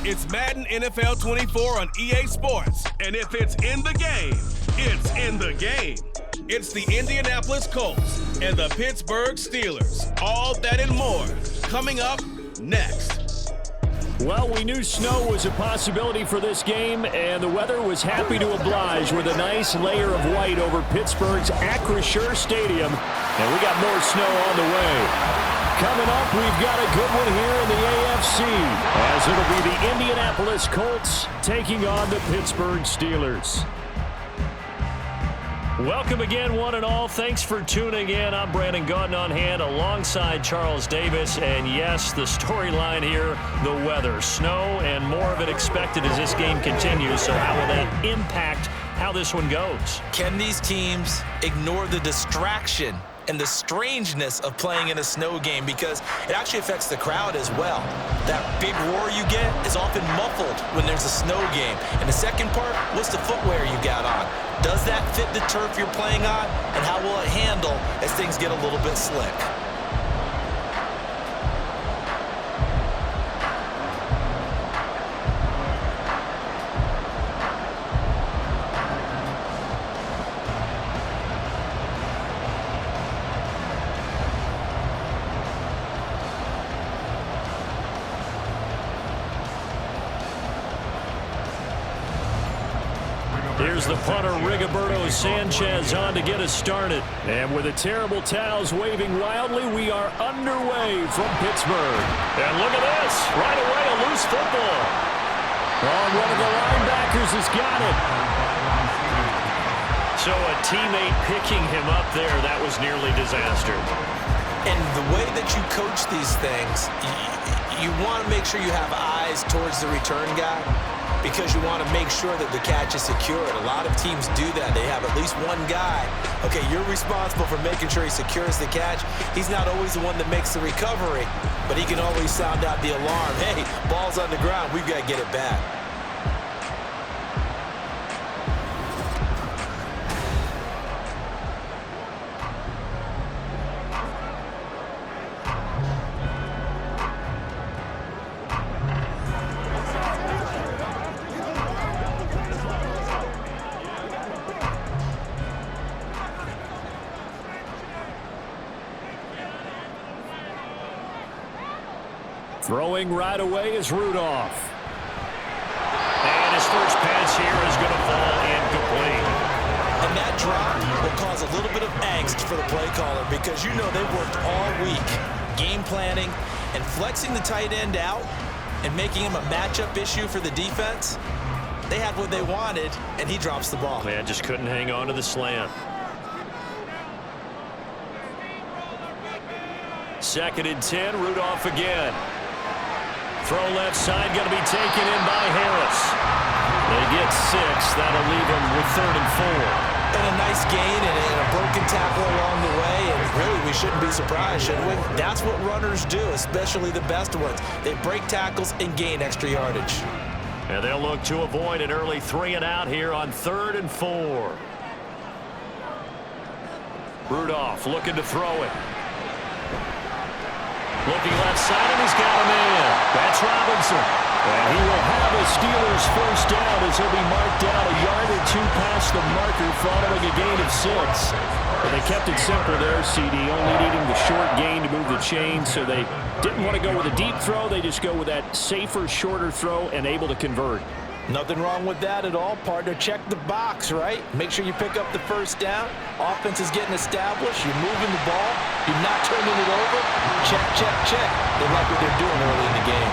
It's Madden NFL 24 on EA Sports. And if it's in the game, it's in the game. It's the Indianapolis Colts and the Pittsburgh Steelers. All that and more coming up next. Well, we knew snow was a possibility for this game, and the weather was happy to oblige with a nice layer of white over Pittsburgh's Acrisure Stadium. And we got more snow on the way. Coming up, we've got a good one here in the AFC, as it'll be the Indianapolis Colts taking on the Pittsburgh Steelers. Welcome again, one and all. Thanks for tuning in. I'm Brandon Gaudin on hand alongside Charles Davis. And yes, the storyline here, the weather. Snow and more of it expected as this game continues. So how will that impact how this one goes? Can these teams ignore the distraction and the strangeness of playing in a snow game, because it actually affects the crowd as well? That big roar you get is often muffled when there's a snow game. And the second part, what's the footwear you got on? Does that fit the turf you're playing on? And how will it handle as things get a little bit slick? Here's the punter, Rigoberto Sanchez, on to get us started. And with the terrible towels waving wildly, we are underway from Pittsburgh. And look at this. Right away, a loose football. Oh, one of the linebackers has got it. So a teammate picking him up there, that was nearly disaster. And the way that you coach these things, you want to make sure you have eyes towards the return guy, because you want to make sure that the catch is secured. A lot of teams do that. They have at least one guy. Okay, you're responsible for making sure he secures the catch. He's not always the one that makes the recovery, but he can always sound out the alarm. Hey, ball's on the ground. We've got to get it back. Throwing right away is Rudolph. And his first pass here is going to fall incomplete. And that drop will cause a little bit of angst for the play caller, because you know they've worked all week game planning and flexing the tight end out and making him a matchup issue for the defense. They had what they wanted, and he drops the ball. Man, just couldn't hang on to the slant. Second and 10, Rudolph again. Throw left side, going to be taken in by Harris. They get 6. That'll leave them with 3rd and 4. And a nice gain and a broken tackle along the way. And really, we shouldn't be surprised, should we? That's what runners do, especially the best ones. They break tackles and gain extra yardage. And they'll look to avoid an early 3 and out here on 3rd and 4. Rudolph looking to throw it. Looking left side, and he's got him in. That's Robinson. And he will have a Steelers first down as he'll be marked down a yard or 2 past the marker following a gain of 6. But they kept it simple there, CD, only needing the short gain to move the chain, so they didn't want to go with a deep throw. They just go with that safer, shorter throw and able to convert. Nothing wrong with that at all, partner. Check the box, right? Make sure you pick up the first down. Offense is getting established. You're moving the ball. You're not turning it over. Check, check, check. They like what they're doing early in the game.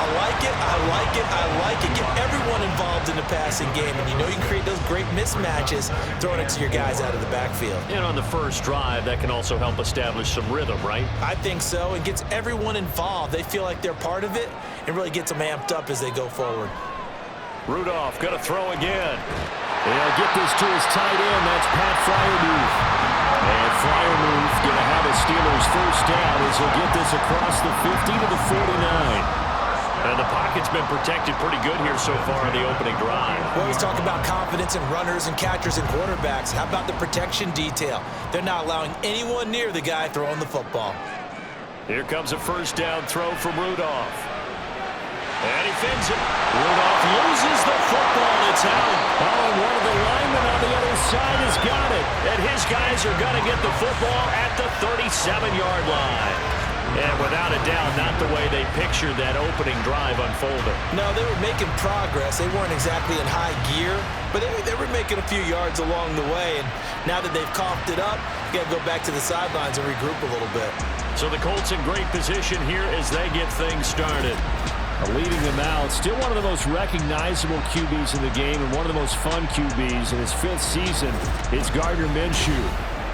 I like it, I like it, I like it. Get everyone involved in the passing game, and you know you can create those great mismatches throwing it to your guys out of the backfield. And on the first drive, that can also help establish some rhythm, right? I think so. It gets everyone involved. They feel like they're part of it, and really gets them amped up as they go forward. Rudolph going to throw again. They'll get this to his tight end. That's Pat Freiermuth. And Freiermuth going to have a Steelers first down as he'll get this across the 50 to the 49. And the pocket's been protected pretty good here so far in the opening drive. We always talk about confidence in runners and catchers and quarterbacks. How about the protection detail? They're not allowing anyone near the guy throwing the football. Here comes a first down throw from Rudolph. And he fins it. Rudolph loses the football. It's out. Oh, and one of the linemen on the other side has got it. And his guys are going to get the football at the 37-yard line. And without a doubt, not the way they pictured that opening drive unfolding. No, they were making progress. They weren't exactly in high gear, but they were making a few yards along the way. And now that they've coughed it up, you got to go back to the sidelines and regroup a little bit. So the Colts in great position here as they get things started. Leading them out, still one of the most recognizable QBs in the game and one of the most fun QBs in his 5th season is Gardner Minshew.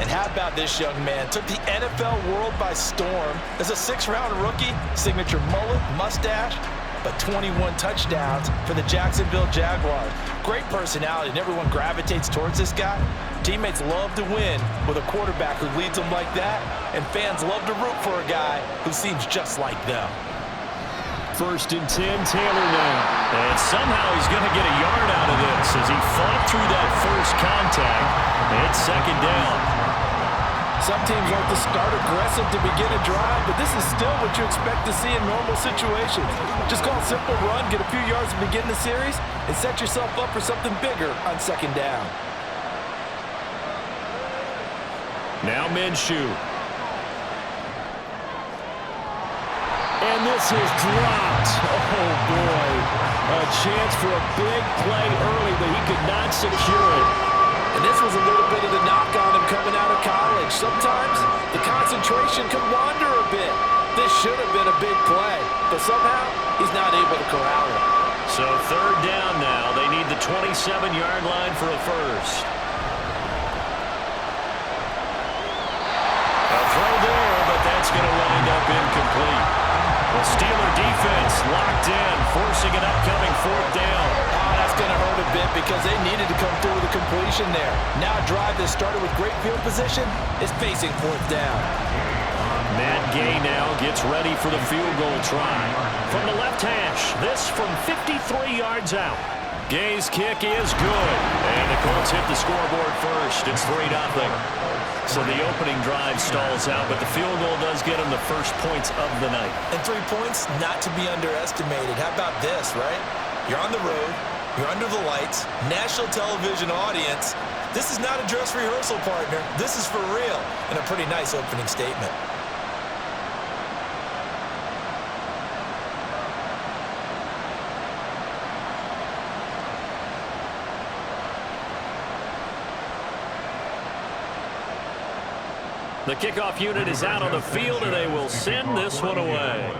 And how about this young man? Took the NFL world by storm as a 6th-round rookie, signature mullet, mustache, but 21 touchdowns for the Jacksonville Jaguars. Great personality, and everyone gravitates towards this guy. Teammates love to win with a quarterback who leads them like that, and fans love to root for a guy who seems just like them. 1st and 10, Taylor now. And somehow he's going to get a yard out of this as he fought through that first contact. It's 2nd down. Some teams like to start aggressive to begin a drive, but this is still what you expect to see in normal situations. Just call a simple run, get a few yards to begin the series, and set yourself up for something bigger on 2nd down. Now Minshew. And this is dropped. Oh, boy. A chance for a big play early, but he could not secure it. And this was a little bit of the knock on him coming out of college. Sometimes the concentration can wander a bit. This should have been a big play, but somehow he's not able to corral it. So 3rd down now. They need the 27-yard line for a first. A throw there, but that's going to wind up incomplete. The Steeler defense locked in, forcing an upcoming 4th down. Oh, that's going to hurt a bit because they needed to come through with a completion there. Now a drive that started with great field position is facing 4th down. Matt Gay now gets ready for the field goal try. From the left hash, this from 53 yards out. Gay's kick is good. And the Colts hit the scoreboard first. It's 3-0. So the opening drive stalls out, but the field goal does get them the first points of the night. And 3 points, not to be underestimated. How about this, right? You're on the road. You're under the lights. National television audience. This is not a dress rehearsal, partner. This is for real. And a pretty nice opening statement. The kickoff unit is out on the field, and they will send this one away.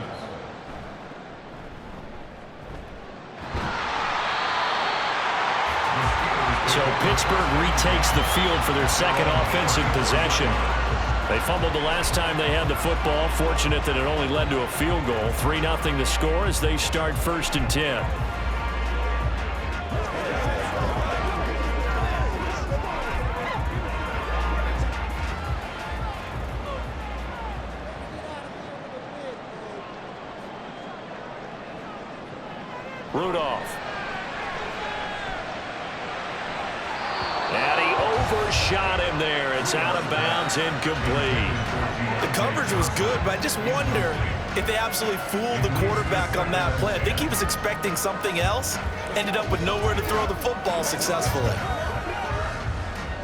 So Pittsburgh retakes the field for their 2nd offensive possession. They fumbled the last time they had the football. Fortunate that it only led to a field goal. 3-0 the score as they start 1st and 10. Rudolph. And he overshot him there. It's out of bounds, incomplete. The coverage was good, but I just wonder if they absolutely fooled the quarterback on that play. I think he was expecting something else. Ended up with nowhere to throw the football successfully.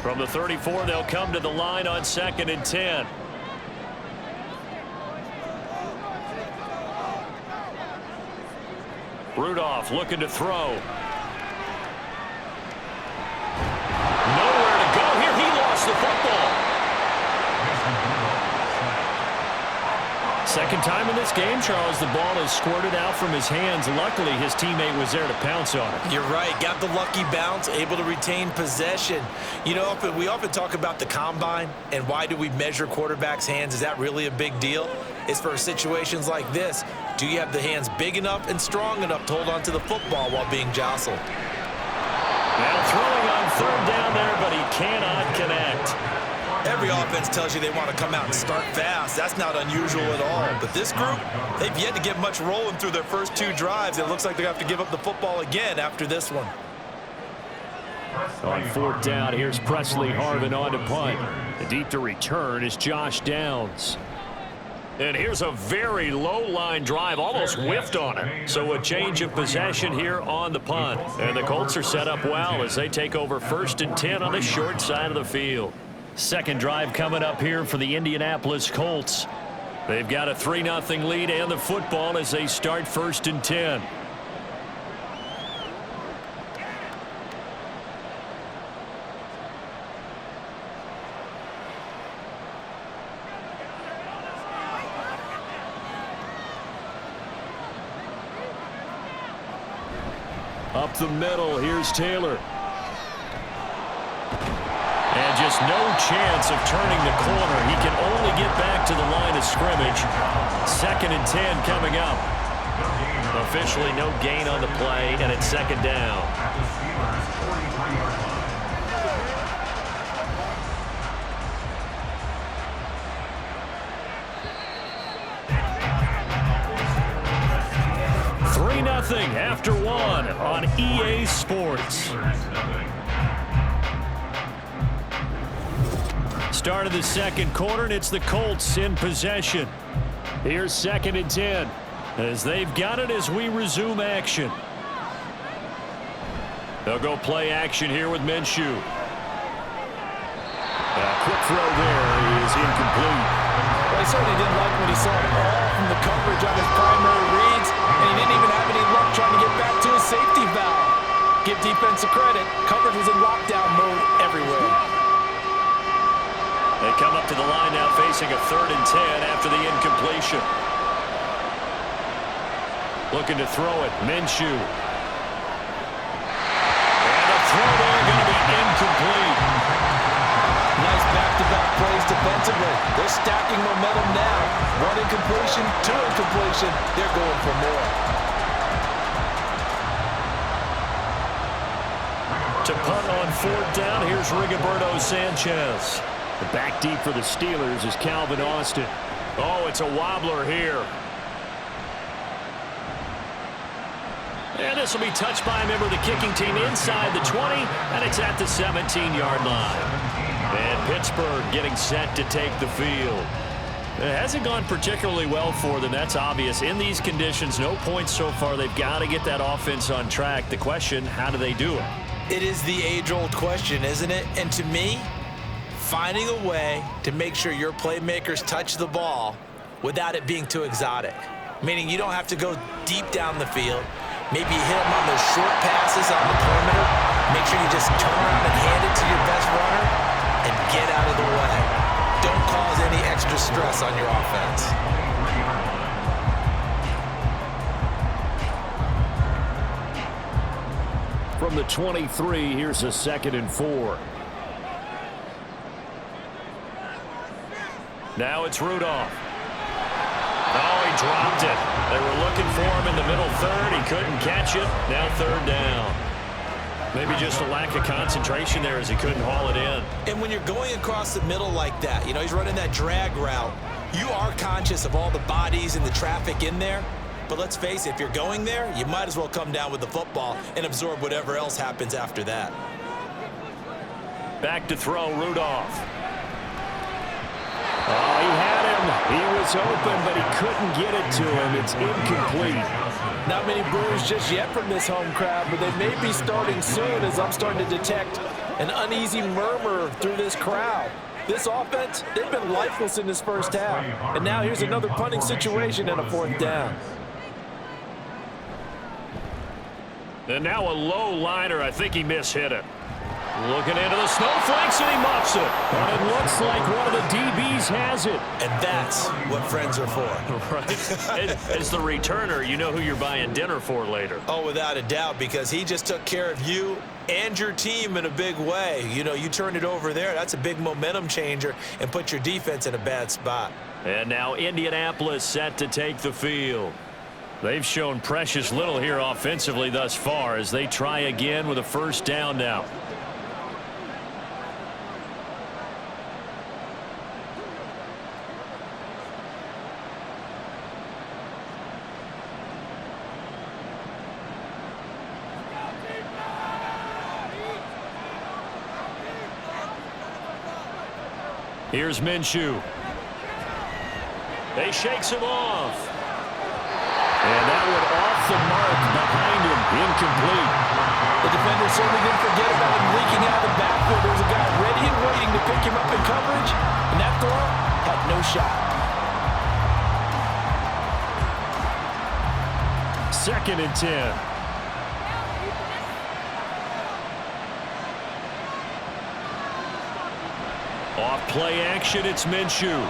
From the 34, they'll come to the line on 2nd and 10. Rudolph looking to throw. Nowhere to go here. He lost the football. Second time in this game, Charles, the ball is squirted out from his hands. Luckily, his teammate was there to pounce on it. You're right. Got the lucky bounce, able to retain possession. You know, we often talk about the combine and why do we measure quarterbacks' hands. Is that really a big deal? It's for situations like this. Do you have the hands big enough and strong enough to hold on to the football while being jostled? Now throwing on 3rd down there, but he cannot connect. Every offense tells you they want to come out and start fast. That's not unusual at all. But this group, they've yet to get much rolling through their first 2 drives. It looks like they have to give up the football again after this one. On 4th down, here's Presley Harvin on to punt. The deep to return is Josh Downs. And here's a very low-line drive, almost whiffed on it. So a change of possession here on the punt. And the Colts are set up well as they take over 1st and 10 on the short side of the field. Second drive coming up here for the Indianapolis Colts. They've got a 3-0 lead and the football as they start 1st and 10. Up the middle, here's Taylor. And just no chance of turning the corner. He can only get back to the line of scrimmage. 2nd and 10 coming up. Officially no gain on the play, and it's 2nd down. After 1 on EA Sports. Start of the second quarter, and it's the Colts in possession. Here's 2nd and 10 as they've got it as we resume action. They'll go play action here with Minshew. A quick throw there is incomplete. Well, he certainly didn't like what he saw at all from the coverage on his primary reads, and he didn't even have any luck trying to get back to his safety valve. Give defensive credit. Coverage was in lockdown mode everywhere. They come up to the line now facing a 3rd and 10 after the incompletion. Looking to throw it, Minshew. And the throw there going to be incomplete. Nice back-to-back plays defensively. They're stacking momentum now. 1 incompletion, 2 incompletion. They're going for more. To punt on 4th down, here's Rigoberto Sanchez. The back deep for the Steelers is Calvin Austin. Oh, it's a wobbler here. And this will be touched by a member of the kicking team inside the 20, and it's at the 17-yard line. And Pittsburgh getting set to take the field. It hasn't gone particularly well for them, that's obvious. In these conditions, no points so far. They've got to get that offense on track. The question, how do they do it? It is the age-old question, isn't it? And to me, finding a way to make sure your playmakers touch the ball without it being too exotic. Meaning you don't have to go deep down the field. Maybe you hit them on those short passes on the perimeter. Make sure you just turn around and hand it to your best runner and get out of the way. Don't cause any extra stress on your offense. From the 23, here's a 2nd and 4. Now it's Rudolph. Oh, he dropped it. They were looking for him in the middle 3rd. He couldn't catch it. Now 3rd down. Maybe just a lack of concentration there as he couldn't haul it in. And when you're going across the middle like that, you know, he's running that drag route, you are conscious of all the bodies and the traffic in there. But let's face it, if you're going there, you might as well come down with the football and absorb whatever else happens after that. Back to throw, Rudolph. Oh, he had him. He was open, but he couldn't get it to him. It's incomplete. Not many boos just yet from this home crowd, but they may be starting soon as I'm starting to detect an uneasy murmur through this crowd. This offense, they've been lifeless in this first half. And now here's another punting situation and a 4th down. And now a low liner. I think he mishit it. Looking into the snowflakes, and he muffs it. And it looks like one of the DBs has it. And that's what friends are for. Right. As the returner, you know who you're buying dinner for later. Oh, without a doubt, because he just took care of you and your team in a big way. You know, you turned it over there. That's a big momentum changer and put your defense in a bad spot. And now Indianapolis set to take the field. They've shown precious little here offensively thus far as they try again with a 1st down now. Here's Minshew. They shakes him off. And that one off the mark behind him. Incomplete. The defender certainly didn't forget about him leaking out of the backfield. There was a guy ready and waiting to pick him up in coverage, and that throw had no shot. 2nd and 10. Off play action, it's Minshew.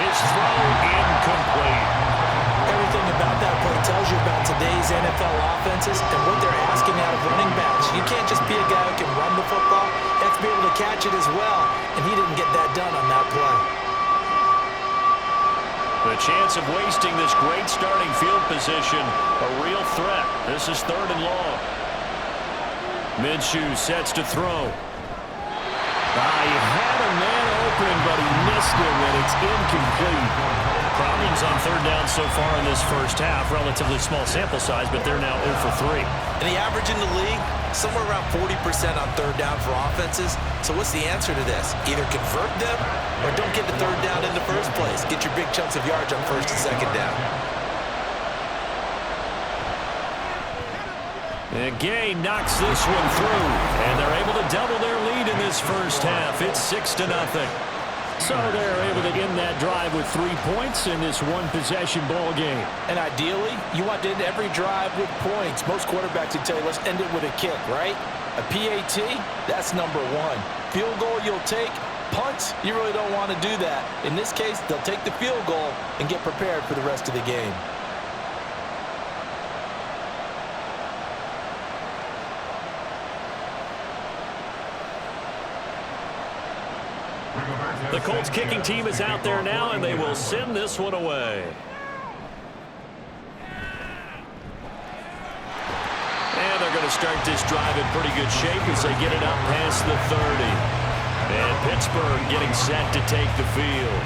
His throw incomplete. Everything about that play tells you about today's NFL offenses and what they're asking out of running backs. You can't just be a guy who can run the football. You have to be able to catch it as well, and he didn't get that done on that play. The chance of wasting this great starting field position, a real threat. This is 3rd and long. Minshew sets to throw. He had a man open, but he missed him, and it's incomplete. Problems on 3rd down so far in this first half. Relatively small sample size, but they're now 0 for 3. And the average in the league, somewhere around 40% on 3rd down for offenses. So what's the answer to this? Either convert them or don't get the 3rd down in the first place. Get your big chunks of yards on 1st and 2nd down. And Gay knocks this one through, and they're able to double their lead in this first half. It's 6-0. So they're able to end that drive with 3 points in this one-possession ball game. And ideally, you want to end every drive with points. Most quarterbacks would tell you, let's end it with a kick, right? A PAT, that's number 1. Field goal you'll take. Punts, you really don't want to do that. In this case, they'll take the field goal and get prepared for the rest of the game. The Colts kicking team is out there now, and they will send this one away. And they're going to start this drive in pretty good shape as they get it up past the 30. And Pittsburgh getting set to take the field.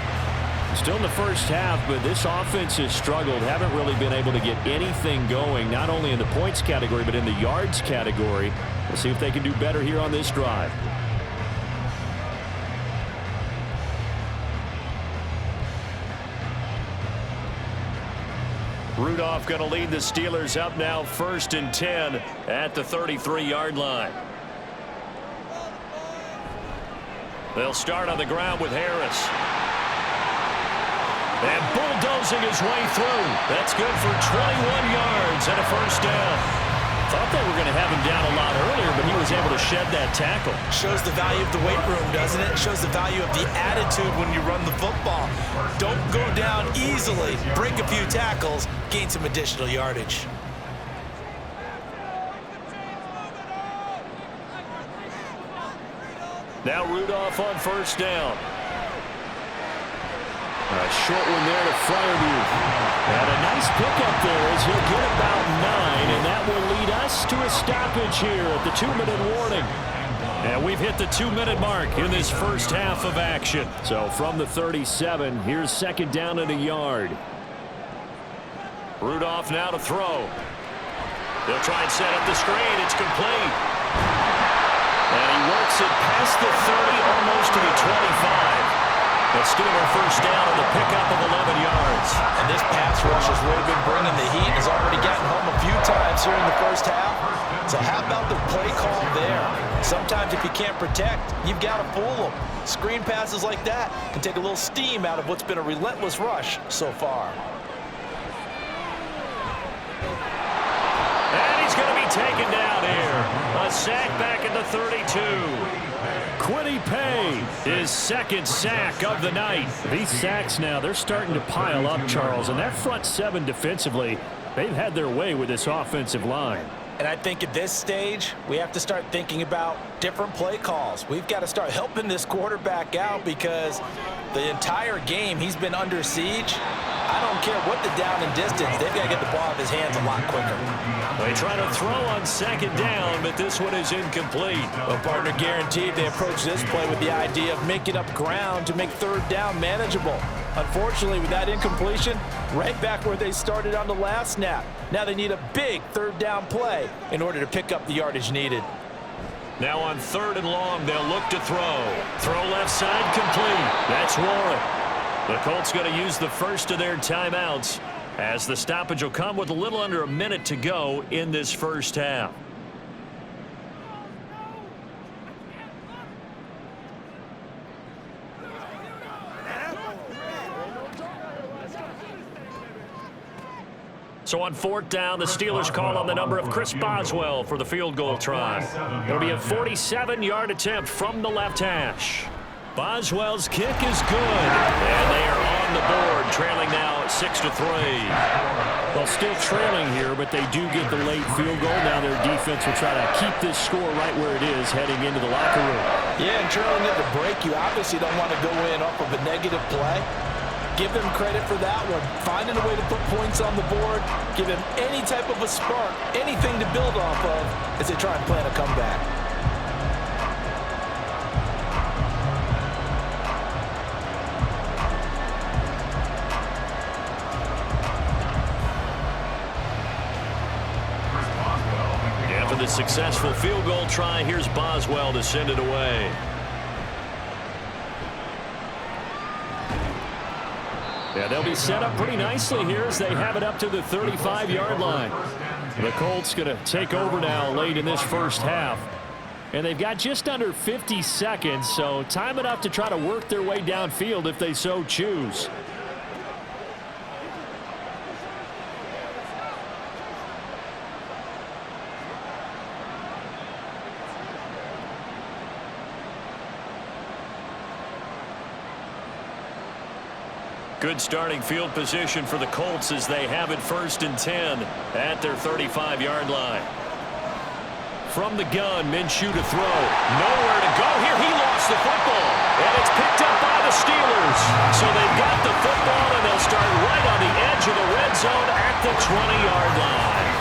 Still in the first half, but this offense has struggled. Haven't really been able to get anything going, not only in the points category, but in the yards category. We'll see if they can do better here on this drive. Rudolph going to lead the Steelers up now 1st and 10 at the 33-yard line. They'll start on the ground with Harris. And bulldozing his way through. That's good for 21 yards and a 1st down. Thought they were going to have him down a lot earlier, but he was able to shed that tackle. Shows the value of the weight room, doesn't it? Shows the value of the attitude when you run the football. Don't go down easily. Break a few tackles. Gain some additional yardage. Now Rudolph on 1st down. A short one there to Freiermuth. And a nice pickup there as he'll get about 9, and that will lead us to a stoppage here at the 2-minute warning. And we've hit the 2-minute mark in this first half of action. So from the 37, here's 2nd down and a yard. Rudolph now to throw. They'll try and set up the screen. It's complete. And he works it past the 30, almost to the 25. But Steeler 1st down on the pickup of 11 yards. And this pass rush has really been bringing the heat. Has already gotten home a few times here in the first half. So how about the play call there? Sometimes if you can't protect, you've got to fool them. Screen passes like that can take a little steam out of what's been a relentless rush so far. And he's going to be taken down here. A sack back at the 32. Kwity Paye, his 2nd sack of the night. These sacks now, they're starting to pile up, Charles. And that front 7 defensively, they've had their way with this offensive line. And I think at this stage, we have to start thinking about different play calls. We've got to start helping this quarterback out because the entire game he's been under siege. I don't care what the down and distance. They've got to get the ball out of his hands a lot quicker. They try to throw on 2nd down, but this one is incomplete. Well, partner, guaranteed they approach this play with the idea of making up ground to make 3rd down manageable. Unfortunately, with that incompletion, right back where they started on the last snap. Now they need a big 3rd down play in order to pick up the yardage needed. Now on 3rd and long, they'll look to throw. Throw left side complete. That's Warren. The Colts going to use the first of their timeouts as the stoppage will come with a little under a minute to go in this first half. So on fourth down, the Steelers call on the number of Chris Boswell for the field goal try. It'll be a 47-yard attempt from the left hash. Boswell's kick is good, and they are on the board, trailing now 6-3. Well, still trailing here, but they do get the late field goal. Now their defense will try to keep this score right where it is heading into the locker room. Yeah, and trailing at the break, you obviously don't want to go in off of a negative play. Give them credit for that one. Finding a way to put points on the board, give them any type of a spark, anything to build off of as they try and plan a comeback. After the successful field goal try, here's Boswell to send it away. Yeah, they'll be set up pretty nicely here as they have it up to the 35-yard line. The Colts going to take over now late in this first half. And they've got just under 50 seconds, so time enough to try to work their way downfield if they so choose. Good starting field position for the Colts as they have it 1st and 10 at their 35-yard line. From the gun, Minshew to throw. Nowhere to go here. He lost the football, and it's picked up by the Steelers. So they've got the football, and they'll start right on the edge of the red zone at the 20-yard line.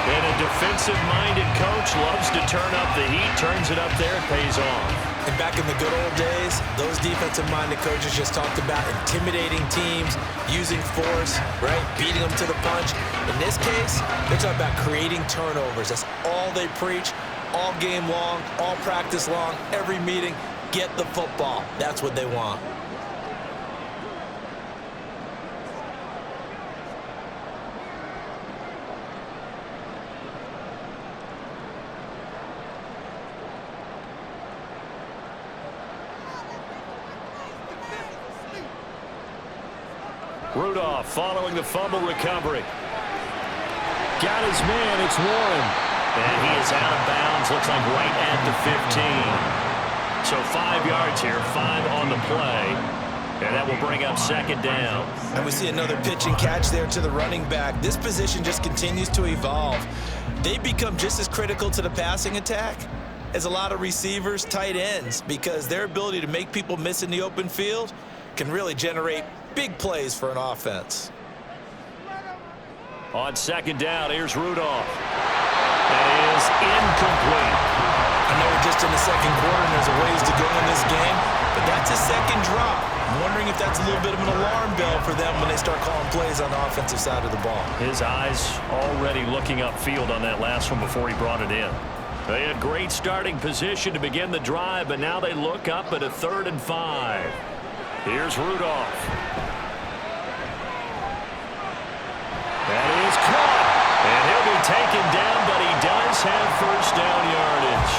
And a defensive-minded coach loves to turn up the heat, turns it up there, it pays off. And back in the good old days, those defensive-minded coaches just talked about intimidating teams, using force, right, beating them to the punch. In this case, they're talking about creating turnovers. That's all they preach, all game long, all practice long, every meeting. Get the football. That's what they want. Rudolph following the fumble recovery. Got his man, it's Warren. And he is out of bounds, looks like right at the 15. So 5 yards here, 5 on the play. And that will bring up 2nd down. And we see another pitch and catch there to the running back. This position just continues to evolve. They become just as critical to the passing attack as a lot of receivers, tight ends, because their ability to make people miss in the open field can really generate big plays for an offense. On 2nd down, here's Rudolph. That is incomplete. I know we're just in the 2nd quarter and there's a ways to go in this game, but that's a 2nd drop. I'm wondering if that's a little bit of an alarm bell for them when they start calling plays on the offensive side of the ball. His eyes already looking upfield on that last one before he brought it in. They had great starting position to begin the drive, but now they look up at a 3rd and 5. Here's Rudolph. That is caught. And he'll be taken down, but he does have 1st down yardage.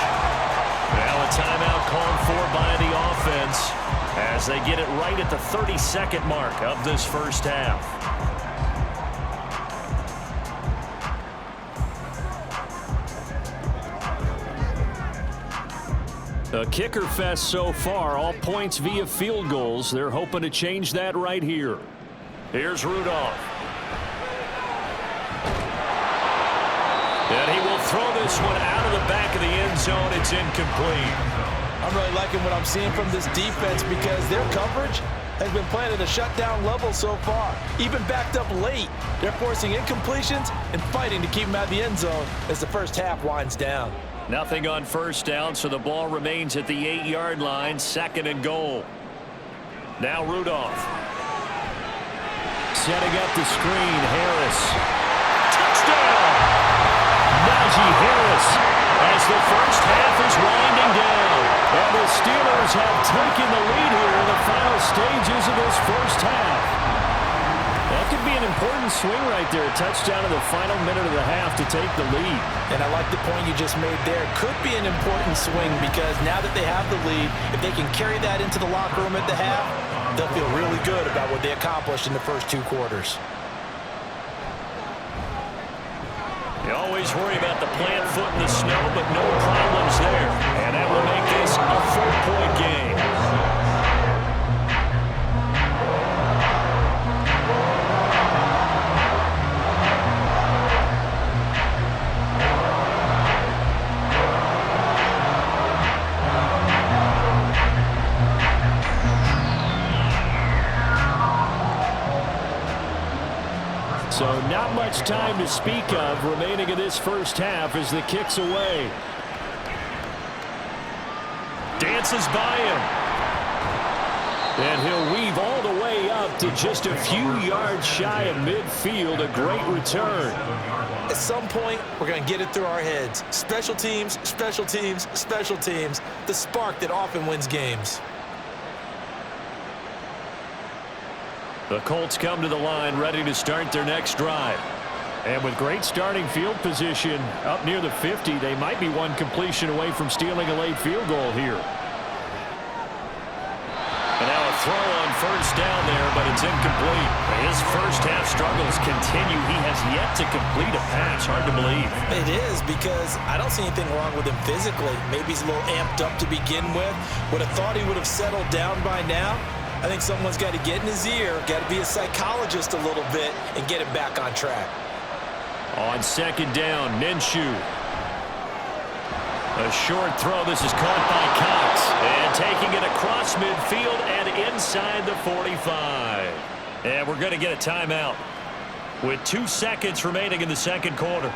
Now a timeout called for by the offense as they get it right at the 32nd mark of this first half. A kicker fest so far, all points via field goals. They're hoping to change that right here. Here's Rudolph. And he will throw this one out of the back of the end zone. It's incomplete. I'm really liking what I'm seeing from this defense because their coverage has been playing at a shutdown level so far. Even backed up late, they're forcing incompletions and fighting to keep them out of the end zone as the first half winds down. Nothing on 1st down, so the ball remains at the 8-yard line, 2nd and goal. Now Rudolph. Setting up the screen, Harris. Touchdown! Najee Harris as the first half is winding down. And the Steelers have taken the lead here in the final stages of this first half. That could be an important swing right there. A touchdown in the final minute of the half to take the lead. And I like the point you just made there. Could be an important swing because now that they have the lead, if they can carry that into the locker room at the half, they'll feel really good about what they accomplished in the first 2 quarters. You always worry about the plant foot in the snow, but no problems there. And that will make this a 4-point game. So not much time to speak of remaining in this first half as the kick's away. Dances by him. And he'll weave all the way up to just a few yards shy of midfield. A great return. At some point, we're going to get it through our heads. Special teams, special teams, special teams. The spark that often wins games. The Colts come to the line ready to start their next drive. And with great starting field position up near the 50, they might be one completion away from stealing a late field goal here. And now a throw on first down there, but it's incomplete. His first half struggles continue. He has yet to complete a pass. Hard to believe. It is because I don't see anything wrong with him physically. Maybe he's a little amped up to begin with. Would have thought he would have settled down by now. I think someone's got to get in his ear, got to be a psychologist a little bit, and get him back on track. On second down, Minshew. A short throw. This is caught by Cox. And taking it across midfield and inside the 45. And we're going to get a timeout with 2 seconds remaining in the second quarter.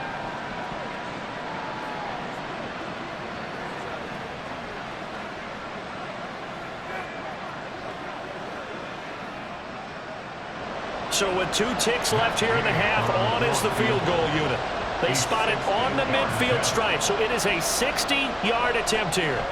So with 2 ticks left here in the half, on is the field goal unit. They spot it on the midfield stripe, so it is a 60-yard attempt here.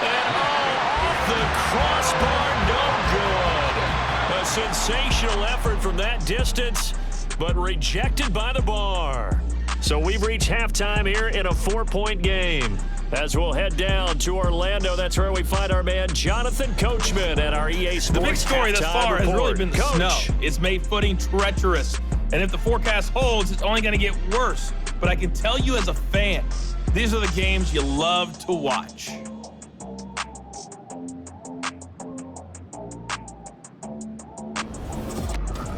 And off the crossbar, no good. A sensational effort from that distance, but rejected by the bar. So we've reached halftime here in a 4-point game. As we'll head down to Orlando, that's where we find our man Jonathan Coachman at our EA Sports. The big story thus far has really been the snow. It's made footing treacherous. And if the forecast holds, it's only going to get worse. But I can tell you as a fan, these are the games you love to watch.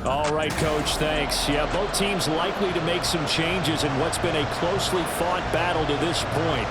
All right, Coach, thanks. Yeah, both teams likely to make some changes in what's been a closely fought battle to this point.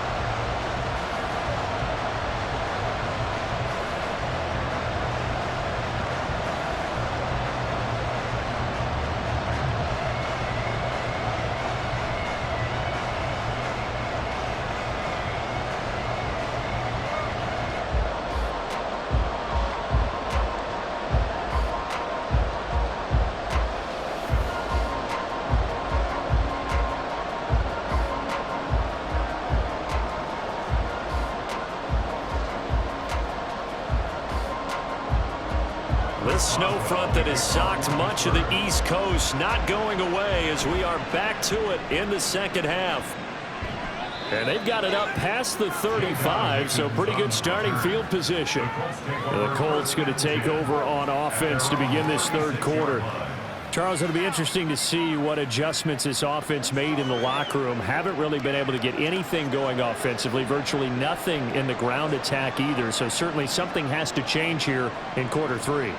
This snow front that has socked much of the East Coast not going away as we are back to it in the second half. And they've got it up past the 35, so pretty good starting field position. The Colts going to take over on offense to begin this third quarter. Charles, it'll be interesting to see what adjustments this offense made in the locker room. Haven't really been able to get anything going offensively, virtually nothing in the ground attack either. So certainly something has to change here in quarter 3.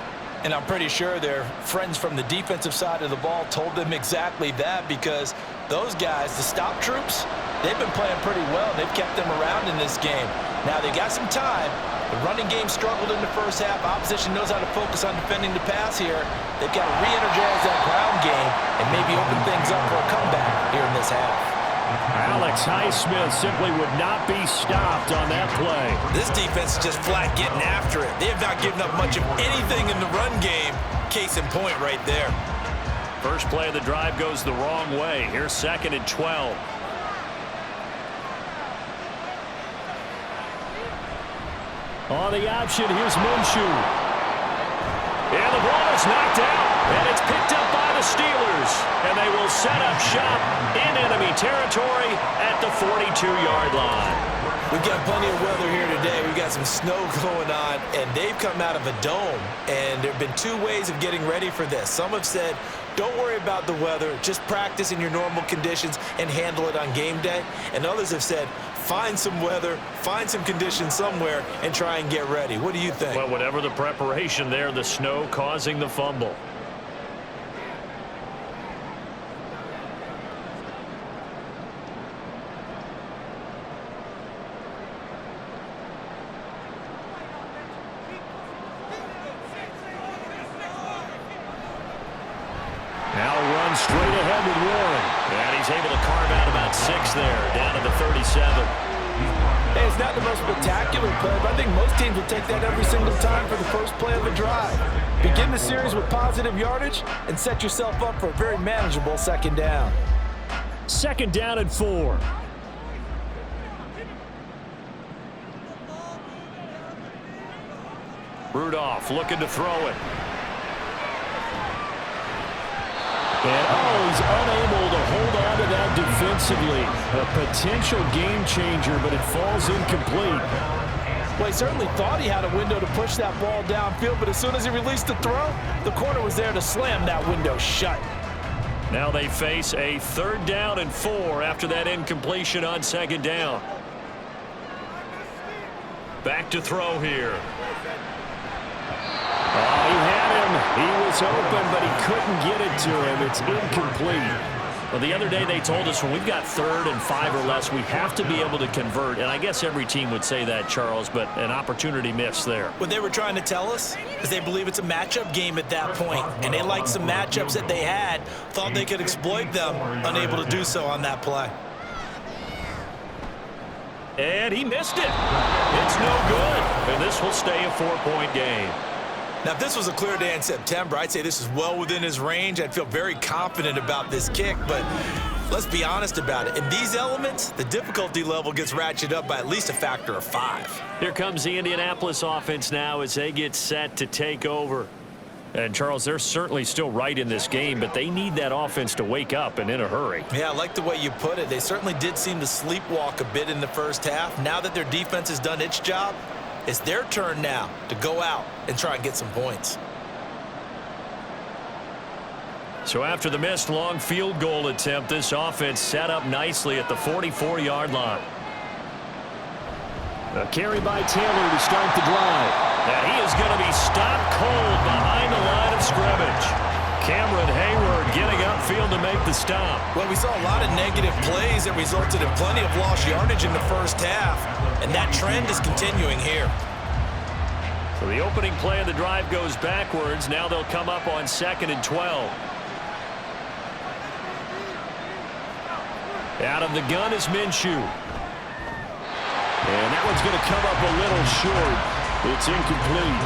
And I'm pretty sure their friends from the defensive side of the ball told them exactly that, because those guys, the stop troops, they've been playing pretty well. They've kept them around in this game. Now they got some time. The running game struggled in the first half. Opposition knows how to focus on defending the pass here. They've got to re-energize that ground game and maybe open things up for a comeback here in this half. Alex Highsmith simply would not be stopped on that play. This defense is just flat getting after it. They have not given up much of anything in the run game. Case in point right there. First play of the drive goes the wrong way. Here's 2nd and 12. On the option, here's Minshew. And the ball is knocked out, and it's picked up by the Steelers. And they will set up shop in enemy territory at the 42-yard line. We've got plenty of weather here today. We've got some snow going on, and they've come out of a dome. And there have been two ways of getting ready for this. Some have said, don't worry about the weather. Just practice in your normal conditions and handle it on game day. And others have said, find some weather, find some conditions somewhere, and try and get ready. What do you think? Well, whatever the preparation there, the snow causing the fumble. Now a run straight ahead with Warren. And he's able to carve out about 6 there, down to the 37. Hey, it's not the most spectacular play, but I think most teams will take that every single time for the first play of a drive. Begin the series with positive yardage and set yourself up for a very manageable second down. 2nd down and 4. Rudolph looking to throw it. And, he's unable to hold on to that defensively. A potential game changer, but it falls incomplete. Well, he certainly thought he had a window to push that ball downfield, but as soon as he released the throw, the corner was there to slam that window shut. Now they face a 3rd down and 4 after that incompletion on 2nd down. Back to throw here. Oh, he had him. He was open, but he couldn't get it to him. It's incomplete. Well, the other day they told us when we've got 3rd and 5 or less, we have to be able to convert. And I guess every team would say that, Charles, but an opportunity missed there. What they were trying to tell us is they believe it's a matchup game at that point, and they liked some matchups that they had, thought they could exploit them, unable to do so on that play. And he missed it. It's no good. And this will stay a 4-point game. Now, if this was a clear day in September, I'd say this is well within his range. I'd feel very confident about this kick, but let's be honest about it. In these elements, the difficulty level gets ratcheted up by at least a factor of 5. Here comes the Indianapolis offense now as they get set to take over. And, Charles, they're certainly still right in this game, but they need that offense to wake up and in a hurry. Yeah, I like the way you put it. They certainly did seem to sleepwalk a bit in the first half. Now that their defense has done its job, it's their turn now to go out and try and get some points. So after the missed long field goal attempt, this offense set up nicely at the 44-yard line. A carry by Taylor to start the drive. And he is going to be stopped cold behind the line of scrimmage. Cameron Hayward getting upfield to make the stop. Well, we saw a lot of negative plays that resulted in plenty of lost yardage in the first half, and that trend is continuing here. So the opening play of the drive goes backwards. Now they'll come up on 2nd and 12. Out of the gun is Minshew. And that one's going to come up a little short. It's incomplete.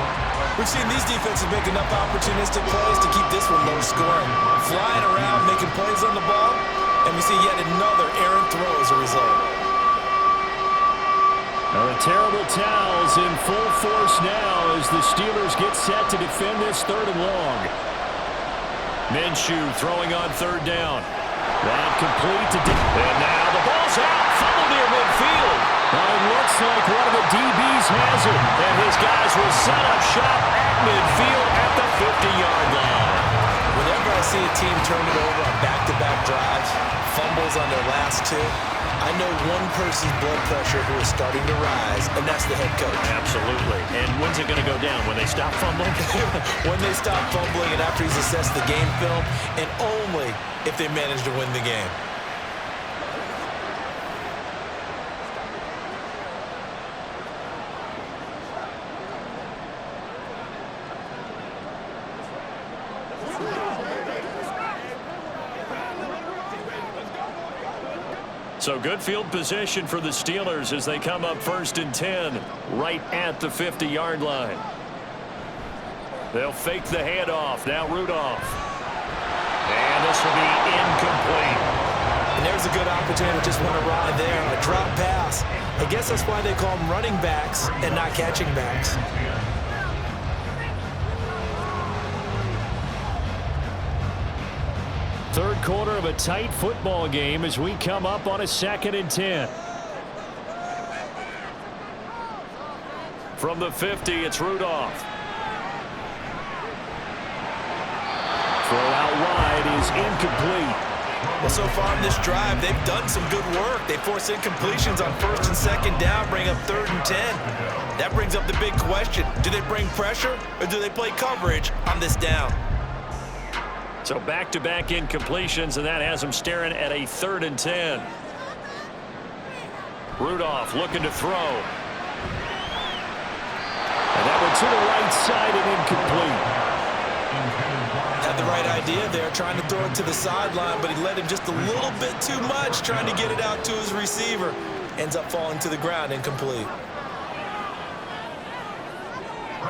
We've seen these defenses make enough opportunistic plays to keep this one low scoring. Flying around, making plays on the ball, and we see yet another errant throw as a result. Now the terrible towels in full force now as the Steelers get set to defend this 3rd and long. Minshew throwing on 3rd down. Route complete to and now the ball's out. Fumble near midfield. Now it looks like one of the DBs has it. And his guys will set up shop at midfield at the 50-yard line. Whenever I see a team turn it over on back-to-back drives, fumbles on their last 2, I know one person's blood pressure who is starting to rise, and that's the head coach. Absolutely. And when's it going to go down? When they stop fumbling? When they stop fumbling and after he's assessed the game film, and only if they manage to win the game. So good field position for the Steelers as they come up 1st and 10 right at the 50-yard line. They'll fake the handoff. Now Rudolph. And this will be incomplete. And there's a good opportunity that just went awry there. A drop pass. I guess that's why they call them running backs and not catching backs. Third quarter of a tight football game as we come up on a 2nd and 10. From the 50, it's Rudolph. Throw out wide is incomplete. Well, so far in this drive, they've done some good work. They force incompletions on 1st and 2nd down, bring up 3rd and 10. That brings up the big question. Do they bring pressure or do they play coverage on this down? So back-to-back incompletions, and that has them staring at a 3rd and 10. Rudolph looking to throw. And that one to the right side and incomplete. Had the right idea there, trying to throw it to the sideline, but he let him just a little bit too much, trying to get it out to his receiver. Ends up falling to the ground, incomplete.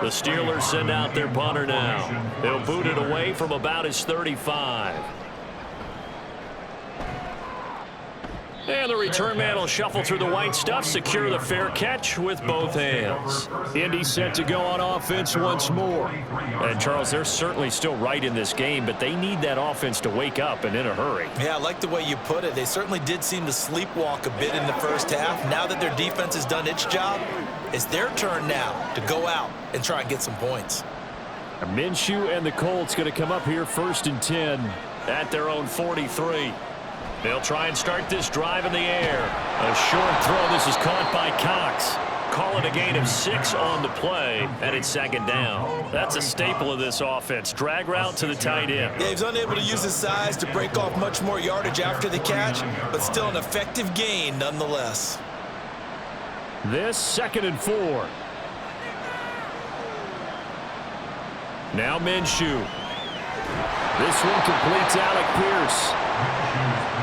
The Steelers send out their punter now. They'll boot it away from about his 35. And the return man will shuffle through the white stuff, secure the fair catch with both hands. Indy set to go on offense once more. And, Charles, they're certainly still right in this game, but they need that offense to wake up and in a hurry. Yeah, I like the way you put it. They certainly did seem to sleepwalk a bit in the first half. Now that their defense has done its job, it's their turn now to go out and try and get some points. Minshew and the Colts going to come up here 1st and 10 at their own 43. They'll try and start this drive in the air. A short throw. This is caught by Cox. Call it a gain of 6 on the play, and it's 2nd down. That's a staple of this offense. Drag route to the tight end. Yeah, he's unable to use his size to break off much more yardage after the catch, but still an effective gain nonetheless. This 2nd and 4. Now Minshew. This one completes Alec Pierce.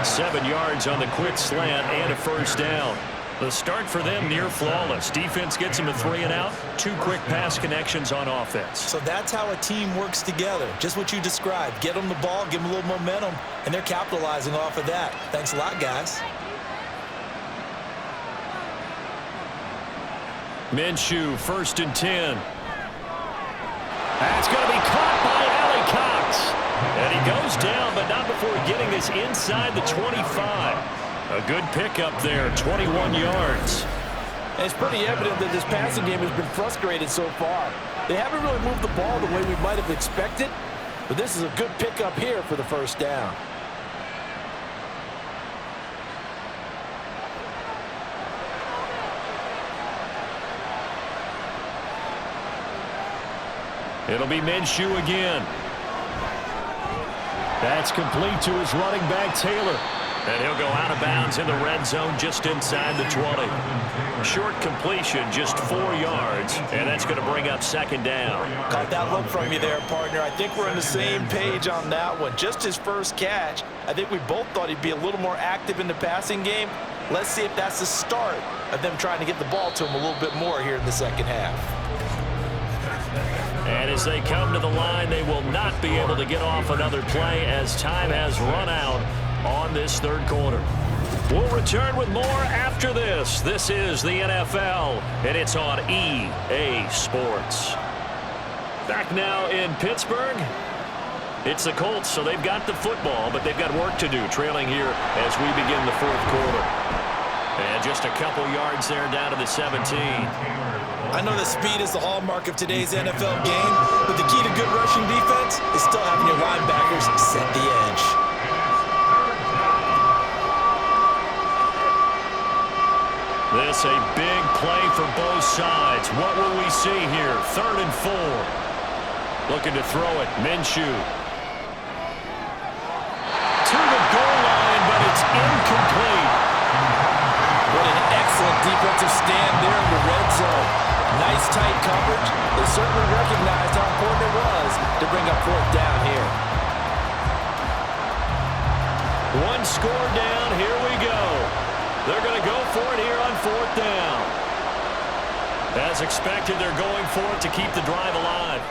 7 yards on the quick slant and a 1st down. The start for them near flawless. Defense gets them a 3 and out. 2 quick pass connections on offense. So that's how a team works together. Just what you described. Get them the ball, give them a little momentum, and they're capitalizing off of that. Thanks a lot, guys. Minshew, 1st and 10. That's going to be caught by Alec Cox. And he goes down, but not before getting this inside the 25. A good pickup there, 21 yards. And it's pretty evident that this passing game has been frustrated so far. They haven't really moved the ball the way we might have expected, but this is a good pickup here for the 1st down. It'll be Minshew again. That's complete to his running back, Taylor. And he'll go out of bounds in the red zone just inside the 20. Short completion, just 4 yards, and that's going to bring up 2nd down. Caught that look from you there, partner. I think we're on the same page on that one. Just his first catch. I think we both thought he'd be a little more active in the passing game. Let's see if that's the start of them trying to get the ball to him a little bit more here in the 2nd half. And as they come to the line, they will not be able to get off another play as time has run out on this 3rd quarter. We'll return with more after this. This is the NFL, and it's on EA Sports. Back now in Pittsburgh. It's the Colts, so they've got the football, but they've got work to do, trailing here as we begin the 4th quarter. And just a couple yards there down to the 17. I know that speed is the hallmark of today's NFL game, but the key to good rushing defense is still having your linebackers set the edge. This a big play for both sides. What will we see here? 3rd and 4. Looking to throw it. Minshew. To the goal line, but it's incomplete. What an excellent defensive stand there in the red zone. Nice tight coverage. They certainly recognized how important it was to bring up 4th down here. 1 score down. Here we go. They're going to go for it here on 4th down. As expected, they're going for it to keep the drive alive.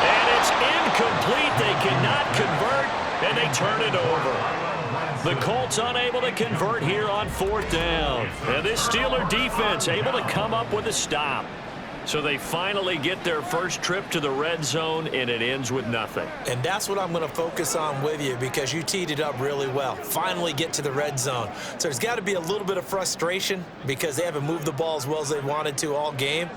And it's incomplete. They cannot convert, and they turn it over. The Colts unable to convert here on 4th down. And this Steeler defense able to come up with a stop. So they finally get their first trip to the red zone, and it ends with nothing. And that's what I'm going to focus on with you because you teed it up really well. Finally get to the red zone. So there's got to be a little bit of frustration because they haven't moved the ball as well as they wanted to all game.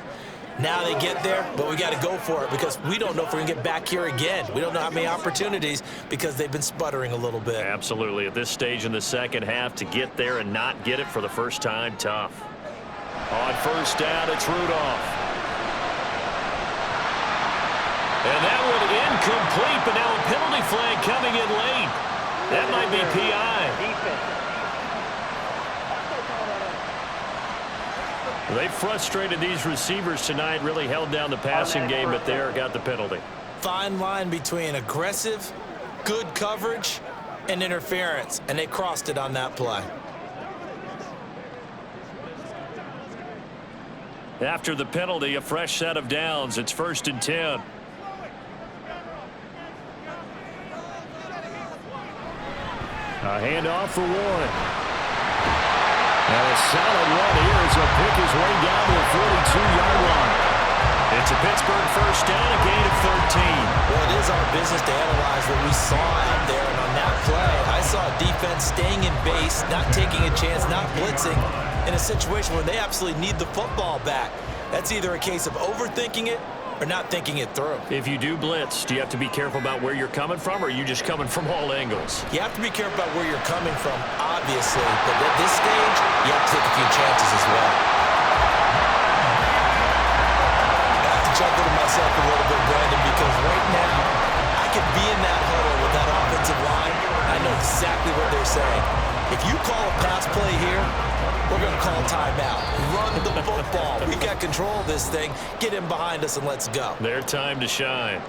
Now they get there, but we got to go for it because we don't know if we're going to get back here again. We don't know how many opportunities because they've been sputtering a little bit. Absolutely. At this stage in the second half, to get there and not get it for the first time, tough. On 1st down, it's Rudolph. And that one incomplete, but now a penalty flag coming in late. That might be PI. They frustrated these receivers tonight, really held down the passing game, but there got the penalty. Fine line between aggressive, good coverage, and interference, and they crossed it on that play. After the penalty, a fresh set of downs. It's 1st and 10. A handoff for Warren. And a solid run here as he'll pick his way down to the 42-yard line. It's a Pittsburgh 1st down, a gain of 13. Well, it is our business to analyze what we saw out there, and on that play, I saw a defense staying in base, not taking a chance, not blitzing, in a situation where they absolutely need the football back. That's either a case of overthinking it or not thinking it through. If you do blitz, do you have to be careful about where you're coming from, or are you just coming from all angles? You have to be careful about where you're coming from, obviously, but at this stage, you have to take a few chances as well. I have to chuckle to myself a little bit, Brandon, because right now, I could be in that huddle with that offensive line. I know exactly what they're saying. If you call a pass play here, we're going to call timeout. Run the football. We've got control of this thing. Get in behind us and let's go. Their time to shine.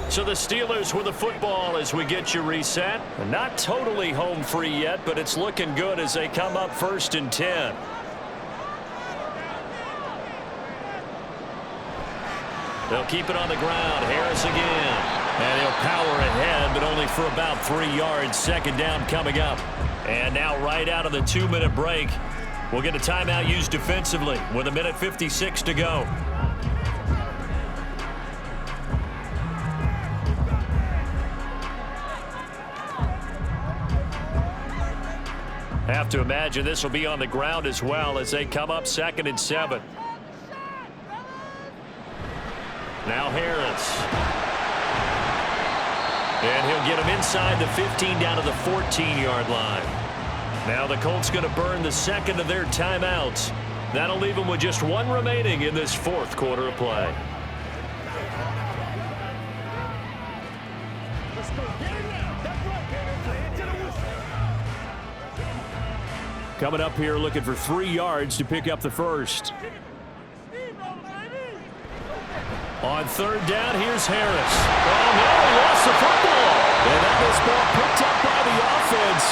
So the Steelers with the football as we get you reset. Not totally home free yet, but it's looking good as they come up 1st and 10. They'll keep it on the ground. Harris again. And he'll power ahead, but only for about 3 yards. 2nd down coming up. And now right out of the 2-minute break, we'll get a timeout used defensively with 1:56 to go. Have to imagine this will be on the ground as well as they come up 2nd and 7. Now Harris. And he'll get him inside the 15 down to the 14-yard line. Now the Colts going to burn the 2nd of their timeouts. That'll leave them with just 1 remaining in this 4th quarter of play. Coming up here looking for 3 yards to pick up the first. On 3rd down, here's Harris. Oh, no, he lost the football. And that is ball picked up by the offense.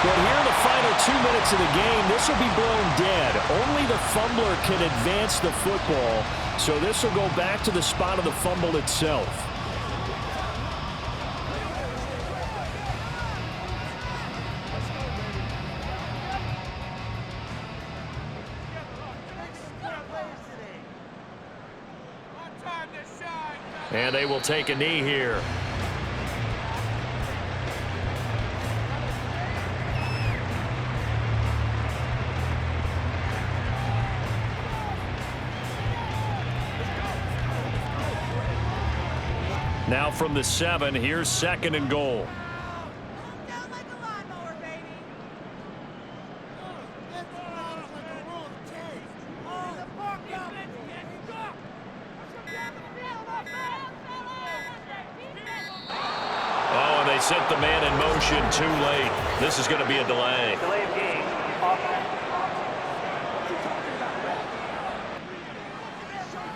But here in the final 2 minutes of the game, this will be blown dead. Only the fumbler can advance the football. So this will go back to the spot of the fumble itself. And they will take a knee here. Now from the 7, here's 2nd and goal. They sent the man in motion too late. This is going to be a delay. Delay of game.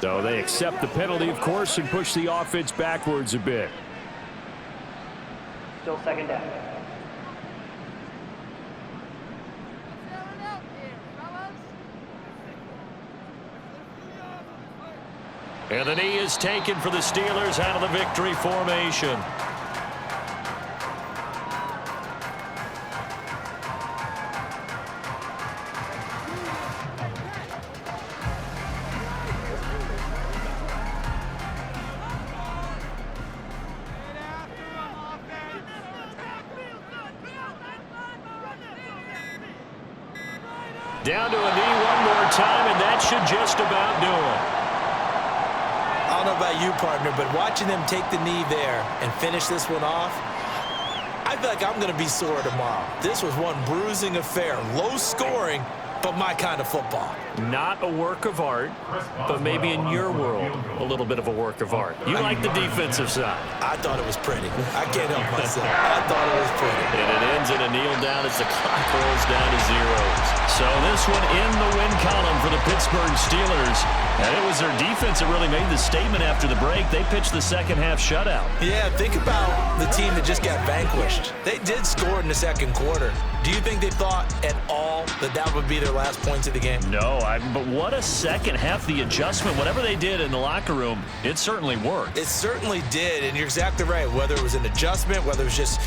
So they accept the penalty, of course, and push the offense backwards a bit. Still 2nd down. And the knee is taken for the Steelers out of the victory formation. Down to a knee one more time, and that should just about do it. I don't know about you, partner, but watching them take the knee there and finish this one off, I feel like I'm going to be sore tomorrow. This was one bruising affair. Low scoring, but my kind of football. Not a work of art, but maybe in your world, a little bit of a work of art. You like the defensive side. I thought it was pretty. I can't help myself. I thought it was pretty. And it ends in a kneel down as the clock rolls down to zeros. So this one in the win column for the Pittsburgh Steelers. And it was their defense that really made the statement after the break. They pitched the second half shutout. Yeah, think about the team that just got vanquished. They did score in the second quarter. Do you think they thought at all that that would be their last points of the game? No, but what a second half. The adjustment, whatever they did in the locker room, it certainly worked. It certainly did, and you're exactly right. Whether it was an adjustment, whether it was just